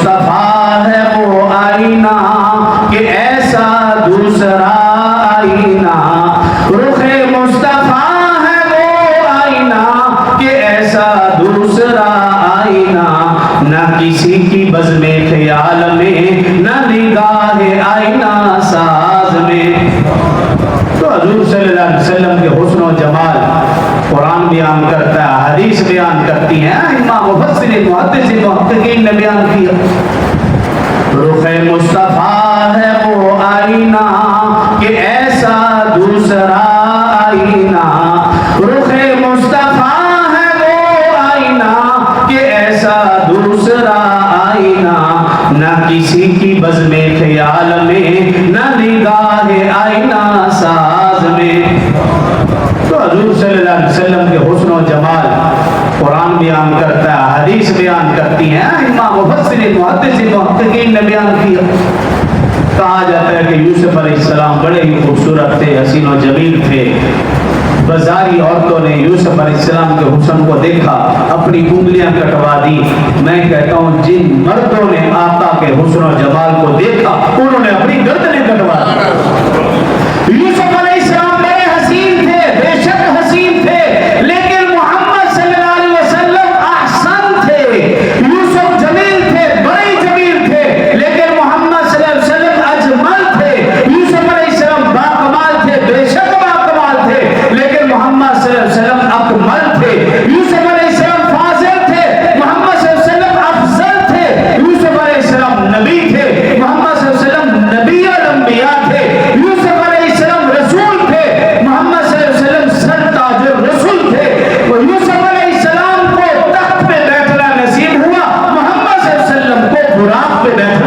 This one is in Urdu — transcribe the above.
مصطفیٰ ہے وہ آئینہ کہ ایسا دوسرا آئینہ، رخ مصطفیٰ ہے وہ آئینہ کہ ایسا دوسرا آئینہ، نہ کسی کی بزم خیال میں نہ نگاہ آئینہ ساز میں۔ تو حضور صلی اللہ علیہ وسلم کے حسن و جمال قرآن بیان کرتا ہے، حدیث بیان کرتی ہیں، امام مفسرین محدثین محققین نے بیان کیا۔ رخ مصطفیٰ ہے وہ آئینہ کہ ایسا دوسرا آئینہ، رخ مصطفیٰ ہے وہ آئینہ کہ ایسا دوسرا آئینہ، نہ کسی کی بزم خیال میں نہ نگاہ آئینہ ساز میں۔ تو حضور صلی اللہ علیہ وسلم کے حسن و جمال قرآن بیان کرتا ہے، حدیث بیان کرتی ہیں، امام مفسرین محدثین محققین نے بیان کیا۔ کہا جاتا ہے کہ یوسف علیہ السلام بڑے ہی خوبصورت تھے، حسین و جمیل تھے۔ بازاری عورتوں نے یوسف علیہ السلام کے حسن کو دیکھا، اپنی انگلیاں کٹوا دی۔ میں کہتا ہوں جن مردوں نے آقا کے حسن و جمال کو دیکھا انہوں نے اپنی گردنیں کٹوا دی۔ یوسف علیہ السلام بڑے حسین تھے، بے شک حسین تھے، لیکن محمد صلی اللہ علیہ وسلم احسن تھے۔ یوسف جمیل تھے، بڑے جمیل تھے، لیکن محمد صلی اللہ علیہ وسلم اجمل تھے۔ یوسف علیہ السلام باکمال تھے، بے شک باکمال تھے، لیکن محمد صلی اللہ علیہ وسلم اکمل تھے۔ یوسف علیہ السلام فاضل تھے، محمد صلی اللہ علیہ وسلم افضل تھے۔ یوسف علیہ السلام نبی تھے، محمد صلی اللہ علیہ وسلم نبی الانبیاء تھے۔ یوسف علیہ السلام رسول تھے، محمد صلی اللہ علیہ وسلم سرتاج الرسول تھے۔ اور یوسف علیہ السلام کو تخت پہ بیٹھنا نصیب ہوا، محمد صلی اللہ علیہ وسلم کو براق پہ بیٹھنا